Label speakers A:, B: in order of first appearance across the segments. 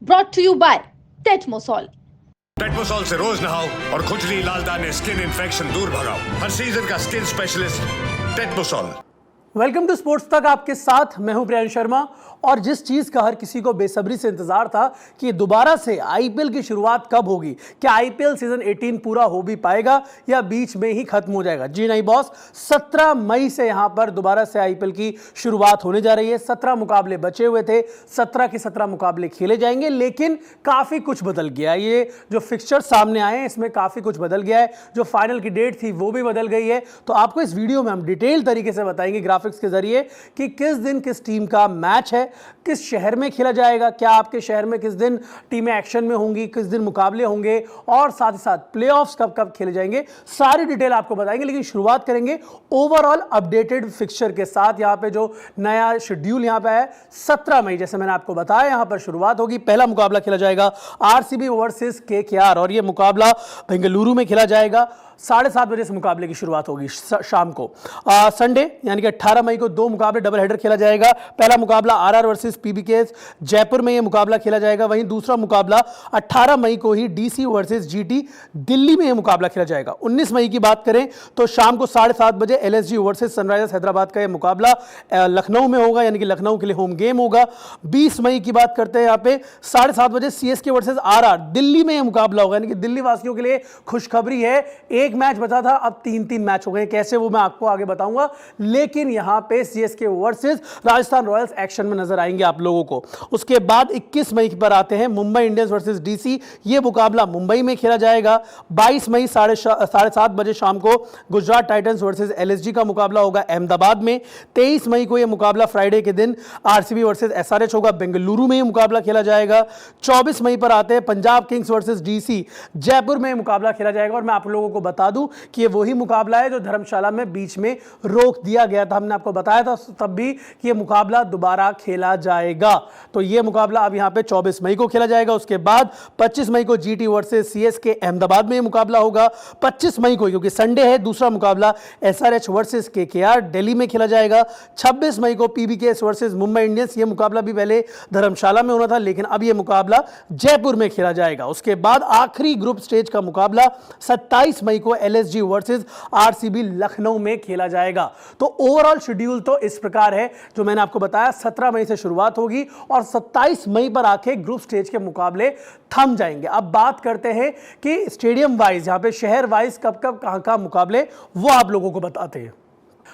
A: brought to you by Tetmosol.
B: टेटमोसॉल से रोज नहाओ और खुजली लाल दाने स्किन इन्फेक्शन दूर भगाओ। हर सीजन का skin specialist Tetmosol.
C: Welcome to sports Tak, आपके साथ मैं हूं प्रियांश शर्मा। और जिस चीज़ का हर किसी को बेसब्री से इंतजार था कि दोबारा से आईपीएल की शुरुआत कब होगी, क्या आईपीएल सीजन 18 पूरा हो भी पाएगा या बीच में ही खत्म हो जाएगा। जी नहीं बॉस, 17 मई से यहां पर दोबारा से आईपीएल की शुरुआत होने जा रही है। 17 मुकाबले बचे हुए थे, 17 के 17 मुकाबले खेले जाएंगे, लेकिन काफ़ी कुछ बदल गया है। ये जो फिक्सचर सामने आए हैं इसमें काफ़ी कुछ बदल गया है। जो फाइनल की डेट थी वो भी बदल गई है। तो आपको इस वीडियो में हम डिटेल तरीके से बताएंगे ग्राफिक्स के जरिए कि किस दिन किस टीम का मैच है, किस शहर में खेला जाएगा, क्या आपके शहर में किस दिन टीमें एक्शन में होंगी, किस दिन मुकाबले होंगे और साथ ही साथ प्लेऑफ्स कब कब खेले जाएंगे, सारी डिटेल आपको बताएंगे। लेकिन शुरुआत करेंगे ओवरऑल अपडेटेड फिक्सचर के साथ। यहां पे जो नया शेड्यूल यहां पे है, 17 मई जैसे मैंने आपको बताया यहां पर शुरुआत होगी। पहला मुकाबला खेला जाएगा आरसीबी वर्सेस केकेआर और यह मुकाबला बेंगलुरु में खेला जाएगा। 7:30 बजे से मुकाबले की शुरुआत होगी शाम को। संडे यानी कि 18 मई को दो मुकाबले डबल हेडर खेला जाएगा। पहला मुकाबला आरआर वर्सेस पीबीकेएस जयपुर में यह मुकाबला खेला जाएगा। वहीं दूसरा मुकाबला 18 मई को ही डीसी वर्सेस जीटी दिल्ली में यह मुकाबला खेला जाएगा। 19 मई की बात करें तो शाम को 7:30 बजे एलएसजी वर्सेस सनराइजर्स हैदराबाद का यह मुकाबला लखनऊ में होगा, यानी कि लखनऊ के लिए होम गेम होगा। 20 मई की बात करते हैं यहाँ पे 7:30 बजे सीएसके वर्सेस आरआर दिल्ली में यह मुकाबला होगा। यानी कि दिल्ली वासियों के लिए खुशखबरी है, एक मैच बचा था, अब 3-3 मैच हो गए। कैसे वो मैं आपको आगे बताऊंगा। लेकिन यहां पे CSK versus Rajasthan Royals action में नजर आएंगे आप लोगों को। उसके बाद 21 मई पर आते हैं मुंबई इंडियंस वर्सेस डीसी। ये मुकाबला मुंबई में खेला जाएगा। 22 मई 7:30 बजे शाम को गुजरात टाइटंस वर्सेस एलएसजी का मुकाबला होगा अहमदाबाद में। 23 मई को यह मुकाबला फ्राइडे के दिन आरसीबी वर्सेस एसआरएच होगा, बेंगलुरु में यह मुकाबला खेला जाएगा। 24 मई पर आते हैं Punjab Kings versus DC, Jaipur में मुकाबला खेला जाएगा। और मैं आप लोगों को बता दूं कि ये वही मुकाबला है जो धर्मशाला में बीच में रोक दिया गया था। हमने आपको बताया था तब भी कि ये मुकाबला दोबारा खेला जाएगा। तो ये मुकाबला अब यहां पे 24 मई को खेला जाएगा। उसके बाद 25 मई को जीटी वर्सेस सीएसके अहमदाबाद में ये मुकाबला होगा। 25 मई को, क्योंकि संडे है, दूसरा मुकाबला एसआरएच वर्सेस केकेआर दिल्ली में खेला जाएगा। 26 मई को पीबीकेएस वर्सेस मुंबई इंडियंस, ये मुकाबला भी पहले धर्मशाला में होना था, लेकिन अब ये मुकाबला जयपुर में खेला जाएगा। उसके बाद आखिरी ग्रुप स्टेज का मुकाबला 27 मई को एलएसजी वर्सेस आरसीबी लखनऊ में खेला जाएगा। तो ओवरऑल शेड्यूल तो इस प्रकार है जो मैंने आपको बताया। 17 मई से शुरुआत होगी और 27 मई पर आके ग्रुप स्टेज के मुकाबले थम जाएंगे। अब बात करते हैं कि स्टेडियम वाइज, यहां पे शहर वाइज कब कब कहां मुकाबले, वो आप लोगों को बताते हैं।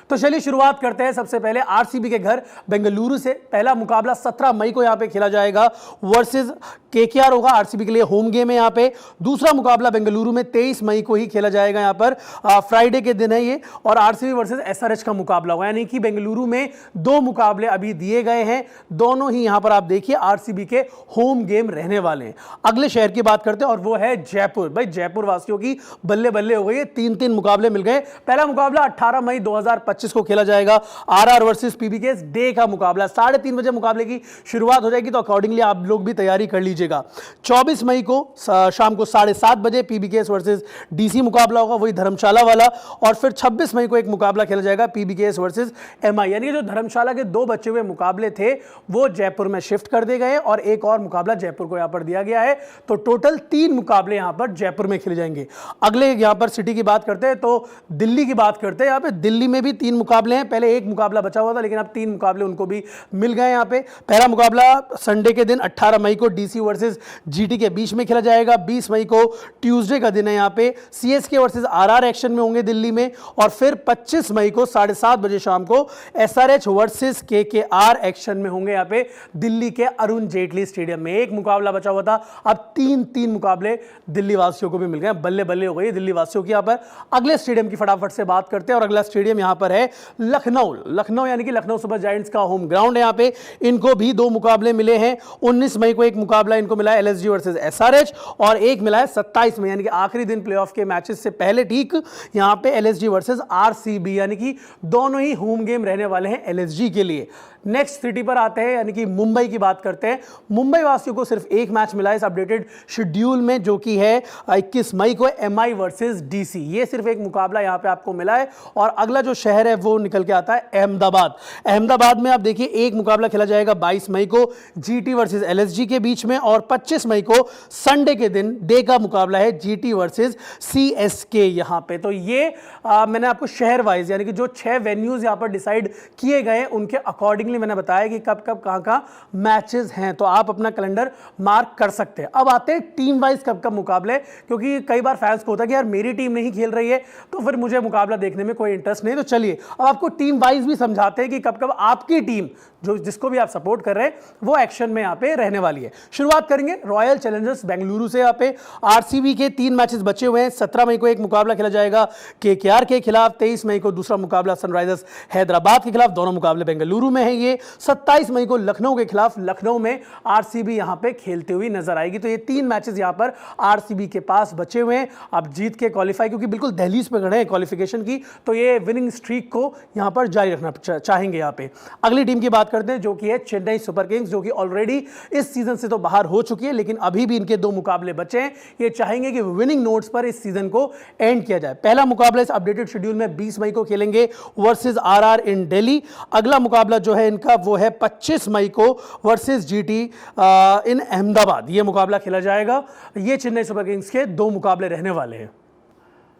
C: तो चलिए शुरुआत करते हैं। सबसे पहले आरसीबी के घर बेंगलुरु से पहला मुकाबला 17 मई को यहां पे खेला जाएगा वर्सेस केकेआर होगा। आरसीबी के लिए होम गेम है यहां पे। दूसरा मुकाबला बेंगलुरु में 23 मई को ही खेला जाएगा। यहां पर फ्राइडे के दिन है ये, और आरसीबी वर्सेस एसआरएच का मुकाबला होगा। यानी कि बेंगलुरु में दो मुकाबले अभी दिए गए हैं, दोनों ही यहां पर आप देखिए आरसीबी के होम गेम रहने वाले हैं। अगले शहर की बात करते हैं और वो है जयपुर। भाई जयपुर वासियों की बल्ले बल्ले हो गई है, 3-3 मुकाबले मिल गए। पहला मुकाबला 18 मई 2025 को खेला जाएगा, आरआर वर्सेस पीबीकेएस डे का मुकाबला। 3:30 बजे मुकाबले की शुरुआत हो जाएगी, तो अकॉर्डिंगली आप लोग भी तैयारी कर लीजिएगा। 24 मई को शाम को 7:30 बजे पीबीकेएस वर्सेस डीसी मुकाबला होगा, वही धर्मशाला वाला। और फिर 26 मई को एक मुकाबला खेला जाएगा पीबीकेएस वर्सेस एमआई। यानी कि जो धर्मशाला के दो बचे हुए मुकाबले थे वो जयपुर में शिफ्ट कर दिए गए और एक और मुकाबला जयपुर को यहां पर दिया गया है। तो टोटल 3 मुकाबले यहां पर जयपुर में खेले जाएंगे। अगले यहां पर सिटी की बात करते हैं तो दिल्ली की बात करते हैं। यहां पर दिल्ली में भी 3 मुकाबले हैं। पहले एक मुकाबला बचा हुआ था, लेकिन अब 3 मुकाबले उनको भी मिल गए यहां पे। पहला मुकाबला संडे के दिन 18 मई को डीसी वर्सेस जीटी के बीच में खेला जाएगा। 20 मई को ट्यूसडे का दिन है, यहां पे सीएसके वर्सेस आरआर एक्शन में होंगे दिल्ली में। और फिर 25 मई को 7:30 बजे शाम को एसआरएच वर्सेस केकेआर एक्शन में होंगे यहां पे दिल्ली के अरुण जेटली स्टेडियम में। एक मुकाबला बचा हुआ था, अब 3-3 मुकाबले दिल्ली वासियों को भी मिल गए। बल्ले बल्ले हो गई दिल्ली वासियों की। यहां पर अगले स्टेडियम की फटाफट से बात करते हैं और अगला स्टेडियम यहां पर है लखनऊ, यानी कि लखनऊ सुपर जायंट्स का होम ग्राउंड है। यहां पे इनको भी 2 मुकाबले मिले हैं। 19 मई को एक मुकाबला इनको मिला है एलएसजी वर्सेस एसआरएच, और एक मिला है 27 मई, यानी कि आखिरी दिन प्लेऑफ के मैचेस से पहले ठीक यहां पे एलएसजी वर्सेस आरसीबी, यानी कि दोनों ही होम गेम रहने वाले हैं एलएसजी के लिए। नेक्स्ट सिटी पर आते हैं, यानी कि मुंबई की बात करते हैं। मुंबई वासियों को सिर्फ एक मैच मिला है इस अपडेटेड शेड्यूल में, जो कि है 21 मई को एमआई वर्सेस डीसी। ये सिर्फ एक मुकाबला यहां पे आपको मिला है। और अगला जो शहर शहर है वो निकल के आता है अहमदाबाद। अहमदाबाद में आप देखिए एक मुकाबला खेला जाएगा 22 मई को जीटी वर्सेस एलएसजी के बीच में, और 25 मई को संडे के दिन डे का मुकाबला है जीटी वर्सेस सीएसके यहां पे। तो ये मैंने आपको शहर वाइज यानी कि जो 6 वेन्यूज यहां पर डिसाइड किए गए उनके अकॉर्डिंगली मैंने बताया कि कब कब कहां मैचेस हैं, तो आप अपना कैलेंडर मार्क कर सकते हैं। अब आते हैं टीम वाइज कब कब मुकाबले, क्योंकि कई बार फैंस को होता है कि यार मेरी टीम नहीं खेल रही है तो फिर मुझे मुकाबला देखने में कोई इंटरेस्ट नहीं। तो चलिए अब आपको टीम वाइज भी समझाते हैं कि कब कब आपकी टीम जो जिसको भी आप सपोर्ट कर रहे हैं वो एक्शन में यहां पे रहने वाली है। शुरुआत करेंगे रॉयल चैलेंजर्स बेंगलुरु से। यहां पे आरसीबी के 3 मैचेस बचे हुए हैं। 17 मई को एक मुकाबला खेला जाएगा केकेआर के खिलाफ, 23 मई को दूसरा मुकाबला सनराइजर्स हैदराबाद के खिलाफ, दोनों मुकाबले बेंगलुरु में है ये। 27 मई को लखनऊ के खिलाफ, लखनऊ में आरसीबी यहां पे खेलते हुए नजर आएगी। तो ये 3 मैचेस यहां पर आरसीबी के पास बचे हुए हैं। अब जीत के क्वालिफाई, क्योंकि बिल्कुल दहलीज पे खड़े हैं क्वालिफिकेशन की, तो ये विनिंग स्ट्रीक को यहां पर जारी रखना चाहेंगे। यहां पे अगली टीम की बात करते हैं जो कि है चेन्नई सुपर किंग्स, जो कि ऑलरेडी इस सीजन से तो बाहर हो चुकी है लेकिन अभी भी इनके 2 मुकाबले बचे हैं। ये चाहेंगे कि विनिंग नोट्स पर इस सीजन को एंड किया जाए। पहला मुकाबला इस अपडेटेड शेड्यूल में 20 मई को खेलेंगे वर्सेस आरआर इन दिल्ली। अगला मुकाबला जो है इनका वो है 25 मई को वर्सेस जीटी इन अहमदाबाद। ये मुकाबला खेला जाएगा। ये चेन्नई सुपर किंग्स के 2 मुकाबले रहने वाले हैं।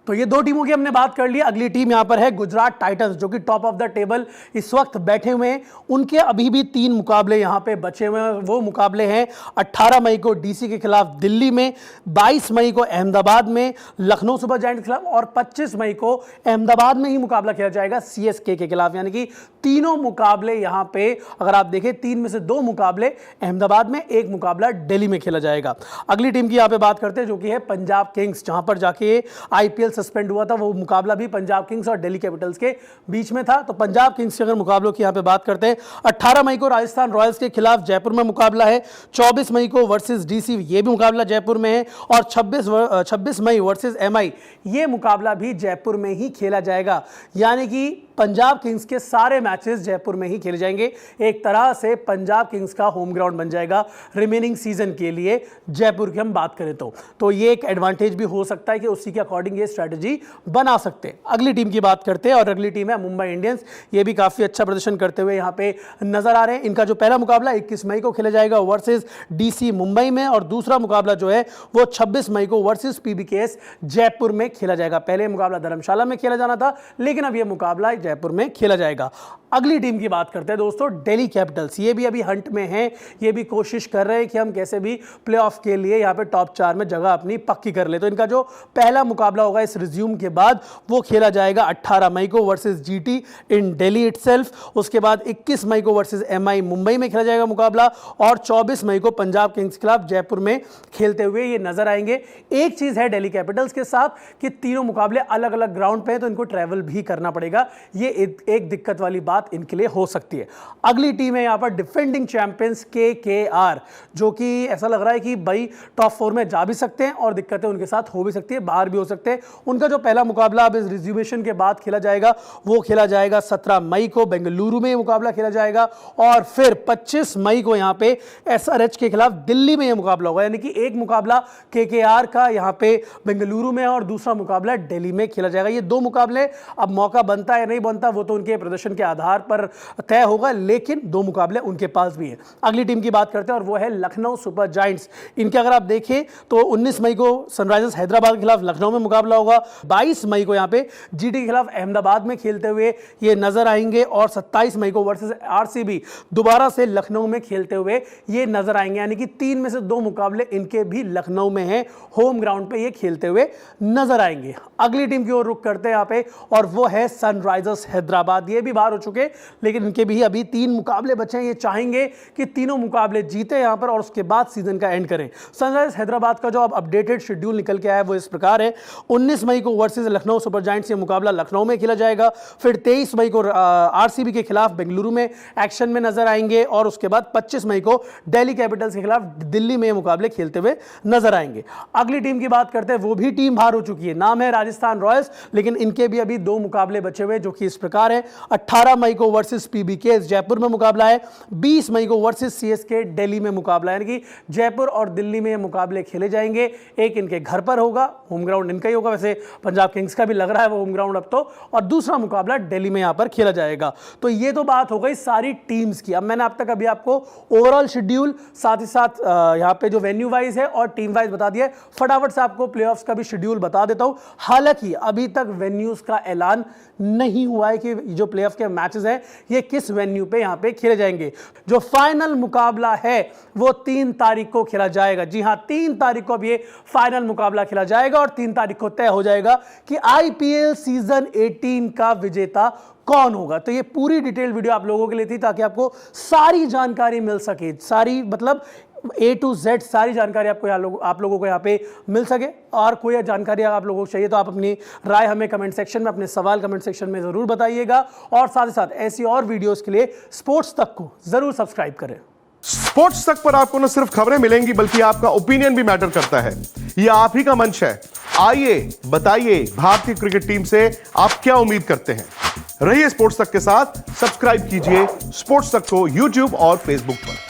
C: तो ये 2 टीमों की हमने बात कर ली। अगली टीम यहां पर है गुजरात टाइटंस, जो कि टॉप ऑफ द टेबल इस वक्त बैठे हुए हैं। उनके अभी भी 3 मुकाबले यहां पे बचे हुए हैं। वो मुकाबले हैं 18 मई को डीसी के खिलाफ दिल्ली में, 22 मई को अहमदाबाद में लखनऊ सुपर जायंट्स के खिलाफ, और 25 मई को अहमदाबाद में ही मुकाबला खेला जाएगा सीएसके के खिलाफ। यानी कि तीनों मुकाबले यहां पे अगर आप देखें 3 में से 2 मुकाबले अहमदाबाद में, 1 मुकाबला दिल्ली में खेला जाएगा। अगली टीम की यहां पे बात करते हैं जो कि है पंजाब किंग्स, जहां पर जाके आईपीएल सस्पेंड हुआ था। वो मुकाबला भी पंजाब किंग्स और दिल्ली कैपिटल्स के बीच में था। तो पंजाब किंग्स के अगर मुकाबलों की यहां पे बात करते हैं, 18 मई को राजस्थान रॉयल्स के खिलाफ जयपुर में मुकाबला है, 24 मई को वर्सेस डीसी, ये भी मुकाबला जयपुर में है, और 26 मई वर्सेस एमआई, ये मुकाबला भी जयपुर में ही खेला जाएगा। यानी कि पंजाब किंग्स के सारे मैचेस जयपुर में ही खेले जाएंगे। एक तरह से पंजाब किंग्स का होम ग्राउंड बन जाएगा रिमेनिंग सीजन के लिए, जयपुर की हम बात करें तो ये एक एडवांटेज भी हो सकता है कि उसी के अकॉर्डिंग ये स्ट्रेटजी बना सकते हैं। अगली टीम की बात करते हैं और अगली टीम है मुंबई इंडियंस। ये भी काफी अच्छा प्रदर्शन करते हुए यहां पे नजर आ रहे हैं। इनका जो पहला मुकाबला 21 मई को खेला जाएगा वर्सेस डीसी मुंबई में, और दूसरा मुकाबला जो है वो 26 मई को वर्सेस पीबीकेएस जयपुर में खेला जाएगा। पहले मुकाबला धर्मशाला में खेला जाना था लेकिन अब यह मुकाबला जयपुर में खेला जाएगा। अगली टीम की बात करते हैं दोस्तों, दिल्ली कैपिटल्स। ये भी अभी हंट में हैं, ये भी कोशिश कर रहे हैं कि हम कैसे भी प्लेऑफ के लिए यहाँ पे टॉप 4 में जगह अपनी पक्की कर ले। तो इनका जो पहला मुकाबला होगा इस रिज्यूम के बाद वो खेला जाएगा 18 मई को वर्सेस जीटी इन दिल्ली इटसेल्फ। उसके बाद 21 मई को वर्सेस एमआई मुंबई में खेला जाएगा मुकाबला, और 24 मई को पंजाब किंग्स के खिलाफ जयपुर में खेलते हुए ये नजर आएंगे। एक चीज है दिल्ली कैपिटल्स के साथ कि तीनों मुकाबले अलग अलग ग्राउंड पे हैं, तो इनको ट्रैवल भी करना पड़ेगा। ये एक दिक्कत वाली बात इनके लिए हो सकती है। अगली टीम है यहां पर डिफेंडिंग चैंपियंस केकेआर, जो कि ऐसा लग रहा है कि भाई टॉप 4 में जा भी सकते हैं और दिक्कतें उनके साथ हो भी सकती है, बाहर भी हो सकते हैं। उनका जो पहला मुकाबला अब इस रिज्यूमेशन के बाद खेला जाएगा वो खेला जाएगा 17 मई को बेंगलुरु में मुकाबला खेला जाएगा, और फिर 25 मई को यहां पे एसआरएच के खिलाफ दिल्ली में यह मुकाबला होगा। यानी कि एक मुकाबला केकेआर का यहां पे बेंगलुरु में और दूसरा मुकाबला दिल्ली में खेला जाएगा। ये 2 मुकाबले अब मौका बनता है या नहीं बनता वो तो उनके प्रदर्शन के आधार पर तय होगा, लेकिन 2 मुकाबले उनके पास भी है। अगली टीम की बात करते हैं और वो है लखनऊ सुपर जायंट्स। इनके अगर आप देखें तो 19 मई को सनराइजर्स हैदराबाद के खिलाफ लखनऊ में मुकाबला होगा, 22 मई को यहां पे जीटी के खिलाफ अहमदाबाद में खेलते हुए ये नजर आएंगे, और 27 मई को वर्सेस आरसीबी दोबारा से लखनऊ में खेलते हुए ये नजर आएंगे। यानी कि 3 में से 2 मुकाबले इनके भी लखनऊ में हैं, होम ग्राउंड पे ये खेलते हुए नजर आएंगे। अगली टीम की ओर रुख करते हैं यहां पे और वो है सनराइजर्स हैदराबाद। ये भी बाहर हो चुके लेकिन इनके भी अभी 3 मुकाबले बचे हैं। ये चाहेंगे कि तीनों मुकाबले जीते यहां पर और उसके बाद सीजन का एंड करें। सनराइजर्स हैदराबाद का जो अब अपडेटेड शेड्यूल निकल के आया है वो इस प्रकार है। 19 मई को वर्सेस लखनऊ सुपर जायंट्स ये मुकाबला लखनऊ में खेला जाएगा, फिर 23 मई को आरसीबी के खिलाफ बेंगलुरु में एक्शन में नजर आएंगे, और उसके बाद 25 मई को दिल्ली कैपिटल्स के खिलाफ दिल्ली में मुकाबले खेलते हुए नजर आएंगे। अगली टीम की बात करते हैं, वो भी टीम बाहर हो चुकी है, नाम है राजस्थान रॉयल्स, लेकिन इनके भी अभी 2 मुकाबले बचे हुए जो कि इस प्रकार है। 18 मई को वर्सेस पीबीकेएस जयपुर में मुकाबला है, 20 मई को वर्सेस सीएसके दिल्ली में मुकाबला है। यानी कि जयपुर और दिल्ली में मुकाबले खेले जाएंगे। एक इनके घर पर होगा, होम ग्राउंड इनका ही होगा, वैसे जैसे पंजाब किंग्स का भी लग रहा है वो होम ग्राउंड अब तो, और दूसरा मुकाबला दिल्ली में यहाँ पर खेला जाएगा। तो ये तो बात हो गई सारी टीम्स की। अब मैंने अब तक अभी आपको ओवरऑल शेड्यूल साथ ही साथ यहाँ पे जो वेन्यू वाइज है और टीम वाइज बता दिया है। फटाफट से आपको प्लेऑफ्स का भी शेड्यूल बता देता हूं। हालांकि अभी तक वेन्यूज का ऐलान नहीं हुआ है कि जो प्लेऑफ के मैचेस हैं ये किस वेन्यू पे यहाँ पे खेले जाएंगे। जो फाइनल मुकाबला है वो 3 तारीख को खेला जाएगा। जी हां, 3 तारीख को अब ये फाइनल मुकाबला खेला जाएगा और 3 तारीख को तय हो जाएगा कि आईपीएल सीजन 18 का विजेता कौन होगा। तो ये पूरी डिटेल वीडियो आप लोगों के लिए थी ताकि आपको सारी जानकारी मिल सके, सारी मतलब A to Z सारी जानकारी आपको आप लोगों को यहाँ पे मिल सके। और कोई जानकारी आप लोगों को चाहिए तो आप अपनी राय हमें कमेंट सेक्शन में, अपने सवाल कमेंट सेक्शन में जरूर बताइएगा। और साथ ही साथ ऐसी और वीडियोस के लिए स्पोर्ट्स तक को जरूर सब्सक्राइब करें।
D: स्पोर्ट्स तक पर आपको न सिर्फ खबरें मिलेंगी बल्कि आपका ओपिनियन भी मैटर करता है। यह आप ही का मंच है। आइए बताइए भारतीय क्रिकेट टीम से आप क्या उम्मीद करते हैं। रहिए स्पोर्ट्स तक के साथ, सब्सक्राइब कीजिए स्पोर्ट्स तक को यूट्यूब और फेसबुक पर।